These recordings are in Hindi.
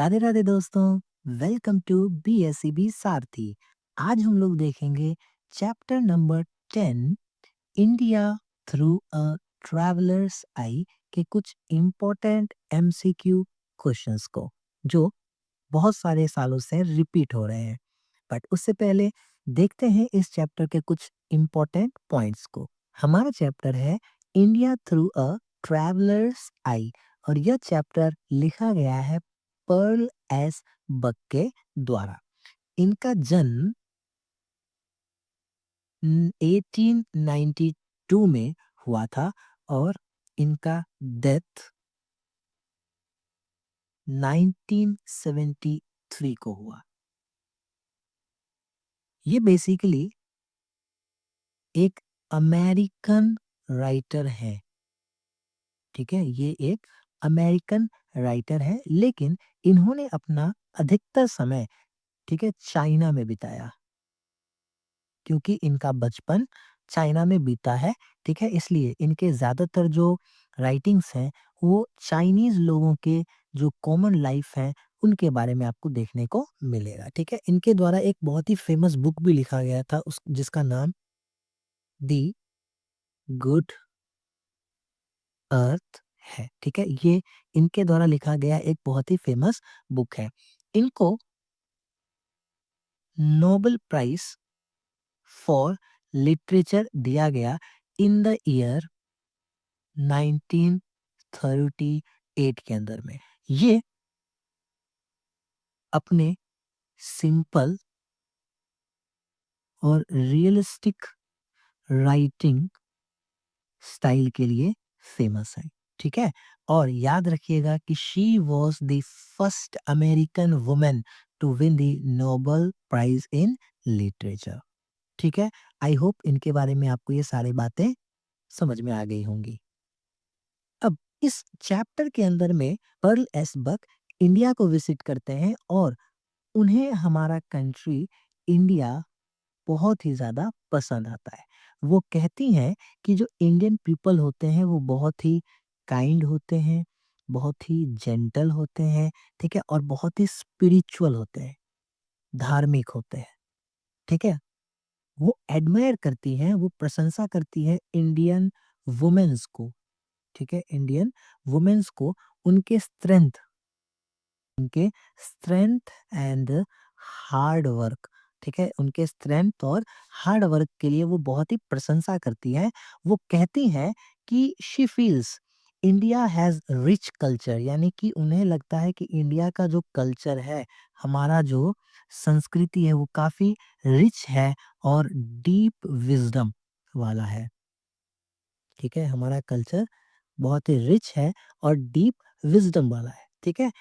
राधे राधे दोस्तों। वेलकम टू बीएसईबी सारथी। आज हम लोग देखेंगे chapter number 10, India through a traveller's eye के कुछ इम्पोर्टेंट एमसीक्यू क्वेश्चंस को, जो बहुत सारे सालों से रिपीट हो रहे हैं। बट उससे पहले देखते हैं इस चैप्टर के कुछ इम्पोर्टेंट पॉइंट्स को। हमारा चैप्टर है इंडिया थ्रू अ ट्रैवलर्स आई, और यह चैप्टर लिखा गया है पर्ल एस बक के द्वारा। इनका जन्म 1892 में हुआ था और इनका डेथ 1973 को हुआ। ये बेसिकली एक अमेरिकन राइटर है। ठीक है, ये एक अमेरिकन राइटर है, लेकिन इन्होंने अपना अधिकतर समय, ठीक है, चाइना में बिताया, क्योंकि इनका बचपन चाइना में बीता है। ठीक है, इसलिए इनके ज़्यादातर जो राइटिंग्स हैं वो चाइनीज़ लोगों के जो कॉमन लाइफ है उनके बारे में आपको देखने को मिलेगा। ठीक है, इनके द्वारा एक बहुत ही फेमस बुक भी लिखा गया था उस जिसका नाम दी गुड अर्थ है। ठीक है, ये इनके द्वारा लिखा गया एक बहुत ही फेमस बुक है। इनको नोबेल प्राइज फॉर लिटरेचर दिया गया इन द ईयर 1938 के अंदर में। ये अपने सिंपल और रियलिस्टिक राइटिंग स्टाइल के लिए फेमस है। ठीक है, और याद रखिएगा कि she was the first American women to win the Nobel prize in literature. ठीक है, आई होप इनके बारे में आपको ये सारी बातें समझ में आ गई होंगी। अब इस चैप्टर के अंदर में पर्ल एस बक इंडिया को विजिट करते हैं और उन्हें हमारा कंट्री इंडिया बहुत ही ज़्यादा पसंद आता है। वो कहती हैं कि जो इंडियन पीपल होते हैं वो बहुत ही काइंड होते हैं, बहुत ही जेंटल होते हैं, ठीक है? और बहुत ही स्पिरिचुअल होते हैं, धार्मिक होते हैं, ठीक है? वो एडमायर करती हैं, वो प्रशंसा करती है इंडियन वुमेन्स को, ठीक है? इंडियन वुमेन्स को उनके स्ट्रेंथ एंड हार्ड वर्क, ठीक है, उनके स्ट्रेंथ और हार्ड वर्क के लिए वो बहुत ही प्रशंसा करती हैं। वो कहती हैं कि she feels India has rich culture, यानी कि उन्हें लगता है कि इंडिया का जो कल्चर है, हमारा जो संस्कृति है वो काफ़ी रिच है और डीप विज़डम वाला है। ठीक है, हमारा कल्चर बहुत ही रिच है और डीप विज़डम वाला है। ठीक है?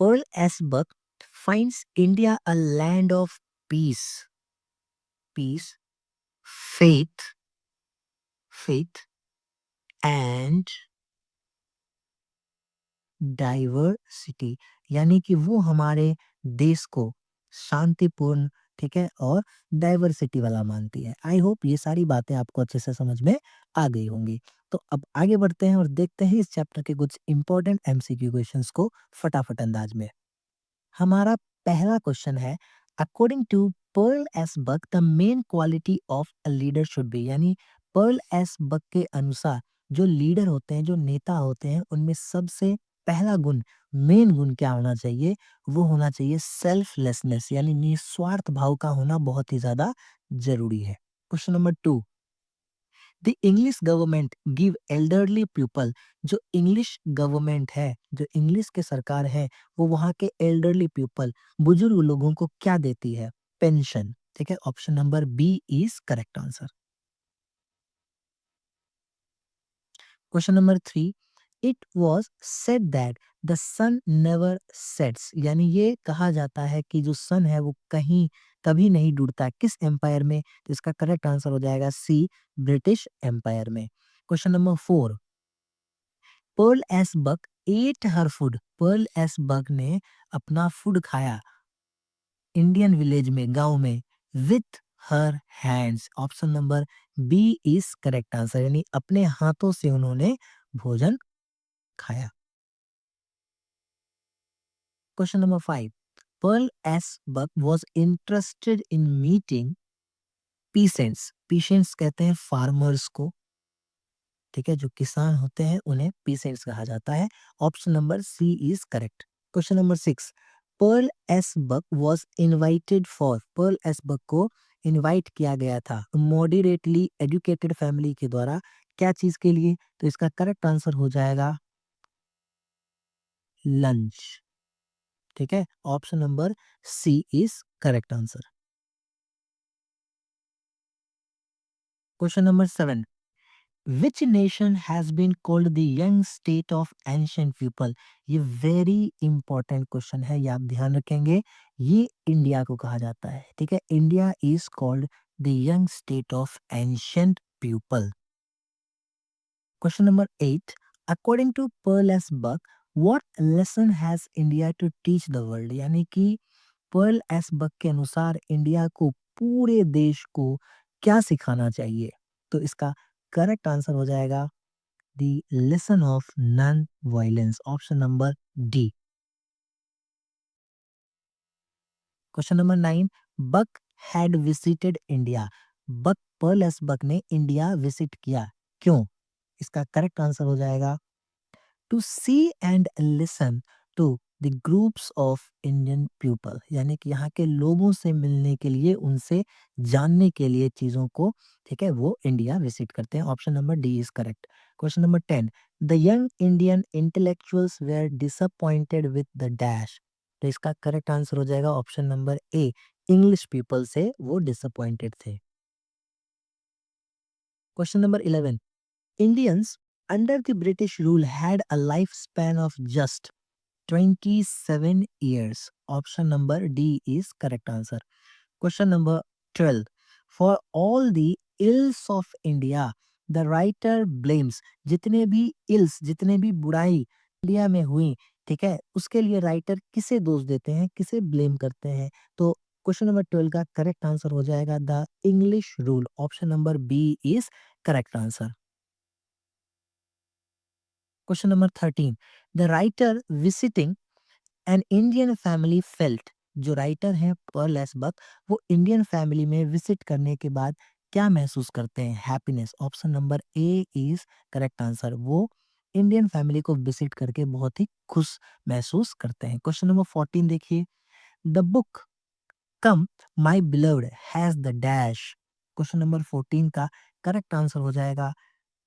Pearl S. Buck finds India a land of peace, faith, faith, and diversity, यानी कि वो हमारे देश को शांतिपूर्ण, ठीक है, और डाइवर्सिटी वाला मानती है। आई होप ये सारी बातें आपको अच्छे से समझ में आ गई होंगी। तो अब आगे बढ़ते हैं और देखते हैं इस चैप्टर के कुछ इंपॉर्टेंट एमसीक्यू क्वेश्चंस को फटाफट अंदाज में। हमारा पहला क्वेश्चन है, according to Pearl S Buck the main quality of a leader should be, यानी पर्ल एस बक के अनुसार जो लीडर होते हैं, जो नेता होते हैं, उनमें सबसे पहला गुण, मेन गुण क्या होना चाहिए? वो होना चाहिए सेल्फलेसनेस, यानी निस्वार्थ भाव का होना बहुत ही ज्यादा जरूरी है। Question number 2, the English government give elderly people, जो इंग्लिश गवर्नमेंट है, जो इंग्लिश के सरकार है, वो वहाँ के एल्डरली पीपल, बुजुर्ग लोगों को क्या देती है? पेंशन। ठीक है, option number B is correct answer. Question number 3, it was said that the sun never sets, यानी ये कहा जाता है कि जो सन है वो कहीं कभी नहीं डूबता, किस एम्पायर में? तो इसका करेक्ट आंसर हो जाएगा सी, ब्रिटिश एम्पायर में। Question number 4, Pearl S Buck ate her food, Pearl S Buck ने अपना फूड खाया इंडियन विलेज में, गांव में, with her hands, option number B is correct answer, यानी अपने हाथों से उन्होंने भोजन खाया। Question number 5, Pearl S Buck was interested in meeting peasants. Peasants कहते हैं फार्मर्स को, ठीक है, जो किसान होते हैं उन्हें पीसेंट्स कहा जाता है। Option number C is correct. Question number 6, Pearl S Buck was invited for. Pearl S Buck को इनवाइट किया गया था मॉडरेटली एजुकेटेड फैमिली के द्वारा, क्या चीज के लिए? तो इसका करेक्ट आंसर हो जाएगा लंच, ठीक है, option number C is correct answer. Question number 7, which nation has been called the young state of ancient people. ये वेरी इंपॉर्टेंट क्वेश्चन है, ये आप ध्यान रखेंगे। ये इंडिया को कहा जाता है, ठीक है, India is called the young state of ancient people. Question number 8, according to Pearl S Buck what lesson has India to teach the world. यानी कि पर्ल एस बक के अनुसार इंडिया को पूरे देश को क्या सिखाना चाहिए? तो इसका करेक्ट आंसर हो जाएगा the lesson of non violence, option number D. Question number 9, Buck had visited India. Buck, Pearl S Buck ने इंडिया विजिट किया, क्यों? इसका करेक्ट आंसर हो जाएगा to see and listen to the groups of Indian people. यानी कि यहाँ के लोगों से मिलने के लिए, उनसे जानने के लिए चीजों को, ठीक है, वो इंडिया विजिट करते हैं। Option number D is correct. Question number 10, the young Indian intellectuals were disappointed with the dash. तो इसका करेक्ट आंसर हो जाएगा option number A, English people से वो डिसअपॉइंटेड थे। Question number 11, Indians under the British rule had a lifespan of just 27 years. Option number D is correct answer. Question number 12. For all the ills of India, the writer blames, जितने भी ills, जितने भी बुराई इंडिया में हुई, ठीक है, उसके लिए राइटर किसे दोष देते हैं, किसे ब्लेम करते हैं? तो क्वेश्चन नंबर 12 का करेक्ट आंसर हो जाएगा the English rule. Option number B is correct answer. Question number 13, the writer visiting an Indian family felt. जो राइटर हैं पर्ल एस बक, वो इंडियन फैमिली में विजिट करने के बाद क्या महसूस करते हैं? Happiness. Option number A is correct answer. वो इंडियन फैमिली को विजिट करके बहुत ही खुश महसूस करते हैं। क्वेश्चन नंबर 14 देखिए, the book come my beloved has the dash. Question number 14 का करेक्ट आंसर हो जाएगा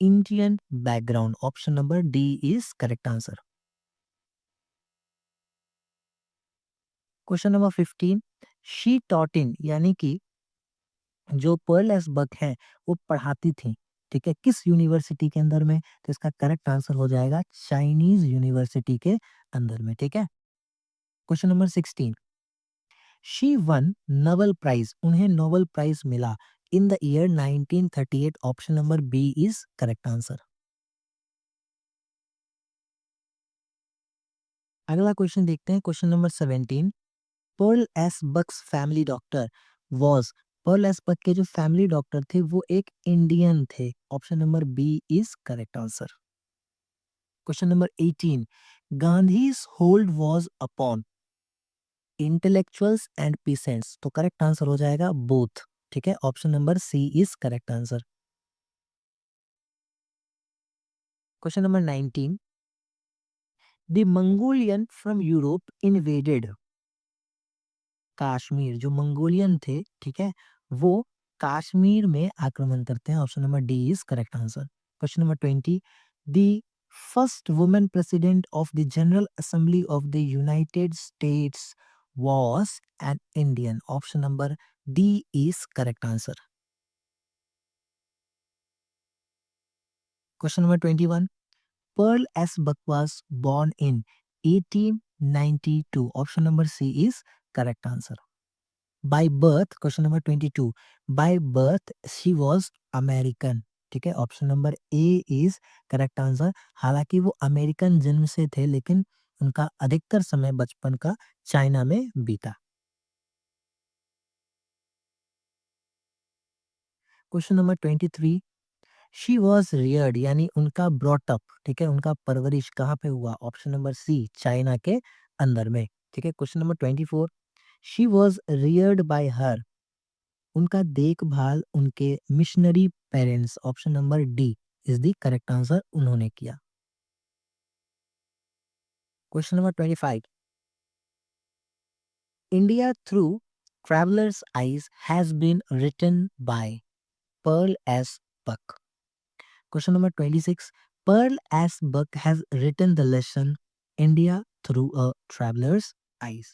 Indian background. Option number D is correct answer. Question number 15, she taught in, यानी कि जो पर्ल एस बक है वो पढ़ाती थी, ठीक है, किस यूनिवर्सिटी के अंदर में? तो इसका करेक्ट आंसर हो जाएगा चाइनीज यूनिवर्सिटी के अंदर में, ठीक है। Question number 16, she won Nobel prize, उन्हें नोबेल प्राइज मिला in the year 1938। Option number B is correct answer. अगला क्वेश्चन देखते हैं, question number 17, Pearl S Buck's family doctor was. Pearl S Buck के जो फैमिली डॉक्टर थे वो एक इंडियन थे। Option number B is correct answer. Question number 18, Gandhi's hold was upon intellectuals and peasants. तो करेक्ट आंसर हो जाएगा बोथ, ठीक है, option number C is correct answer. Question number 19, the Mongolian from Europe invaded Kashmir. जो मंगोलियन थे, ठीक है, वो कश्मीर में आक्रमण करते हैं। Option number D is correct answer. Question number 20, the first women president of the General Assembly of the United States was an Indian. Option number D is correct answer. Question number 21, Pearl S Buck was born in 1892। Option number C is correct answer. By birth, question number 22, by birth she was American, ठीक है, option number A is correct answer. हालांकि वो अमेरिकन जन्म से थे, लेकिन उनका अधिकतर समय बचपन का चाइना में बीता। Question number 23, she was Rudyard, यानी उनका ब्रॉट अप, ठीक है, उनका परवरिश कहाँ पे हुआ? ऑप्शन नंबर सी चाइना के अंदर में। ठीक है। Question number 24, she was reared by her, उनका देखभाल उनके missionary parents, option number D is the correct answer, उन्होंने किया। Question number 25, India through traveller's eyes has been written by Pearl S Buck. Question number 26, Pearl S Buck has written the lesson India through a traveller's eyes.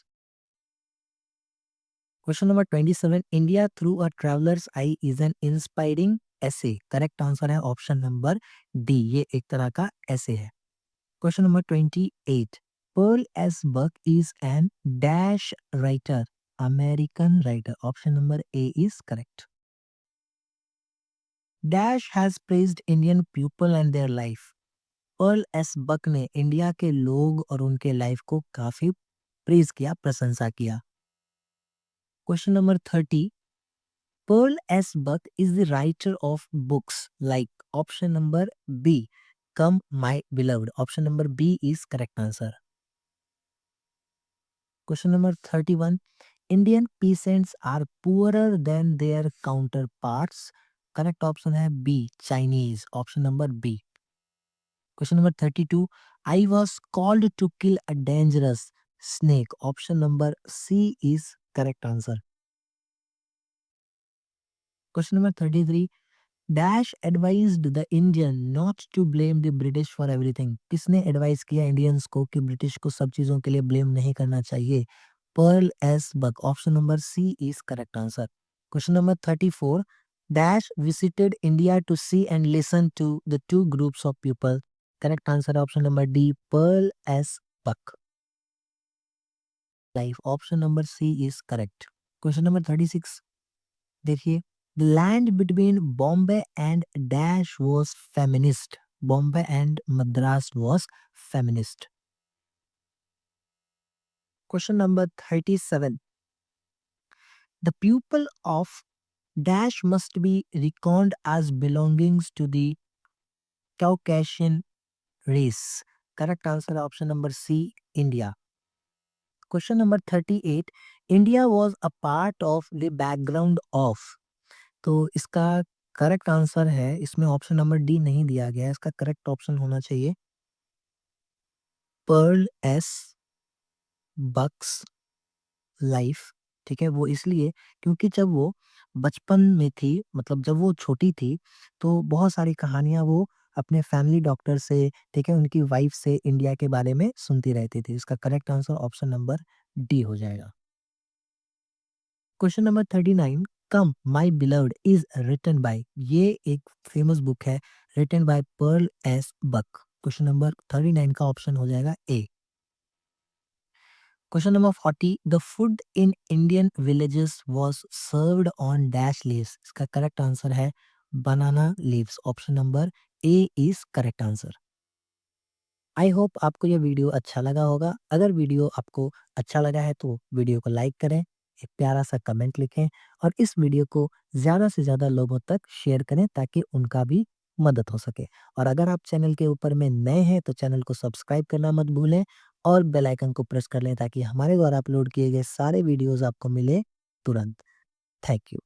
Question number 27, India through a traveller's eye is an inspiring essay, correct answer है ऑप्शन नंबर डी, ये एक तरह का ऐसे है। Question number 28, Pearl S Buck is an dash writer, American writer, option number A is correct. Dash has praised Indian people and their life, Pearl S Buck ने इंडिया के लोग और उनके लाइफ को काफी प्रेज किया, प्रशंसा किया। Question number 30, Pearl S. Buck is the writer of books like option number B, Come My Beloved. Option number B is correct answer. Question number 31. Indian peasants are poorer than their counterparts. Correct option है B, Chinese. Option number B. Question number 32. I was called to kill a dangerous snake. Option number C is correct answer. Question number 33. Dash advised the Indian not to blame the British for everything, किसने एडवाइस किया इंडियंस को कि ब्रिटिश को सब चीजों के लिए ब्लेम नहीं करना चाहिए? Pearl S Buck, option number C is correct answer. Question number 34, dash visited India to see and listen to the two groups of people, correct answer option number D, Pearl S Buck life, option number C is correct. Question number 36, देखिए, the land between Bombay and Dash was feminist. Bombay and Madras was feminist. Question number 37. The people of Dash must be reckoned as belongings to the Caucasian race. Correct answer option number C, India. Question number 38. India was a part of the background of, तो इसका करेक्ट आंसर है, इसमें ऑप्शन नंबर डी नहीं दिया गया है, इसका करेक्ट ऑप्शन होना चाहिए पर्ल एस बक्स लाइफ। ठीक है, वो इसलिए क्योंकि जब वो बचपन में थी, मतलब जब वो छोटी थी, तो बहुत सारी कहानियां वो अपने फैमिली डॉक्टर से, ठीक है, उनकी वाइफ से इंडिया के बारे में सुनती रहती थी। इसका correct answer option number D हो जाएगा। Question number 39, come my beloved is written by, ये एक फेमस बुक है, written by Pearl S Buck. Question number 39 का ऑप्शन हो जाएगा A. Question number 40, the food in Indian villages was served on dash leaves, इसका करेक्ट आंसर है banana leaves, option number A is correct answer. I hope आपको ये वीडियो अच्छा लगा होगा। अगर वीडियो आपको अच्छा लगा है तो वीडियो को लाइक करें, एक प्यारा सा कमेंट लिखें और इस वीडियो को ज़्यादा से ज़्यादा लोगों तक शेयर करें ताकि उनका भी मदद हो सके। और अगर आप चैनल के ऊपर में नए हैं तो चैनल को सब्सक्राइब करना मत भूलें और बेल आइकन को प्रेस कर लें ताकि हमारे द्वारा अपलोड किए गए सारे वीडियोज़ आपको मिले तुरंत। Thank you.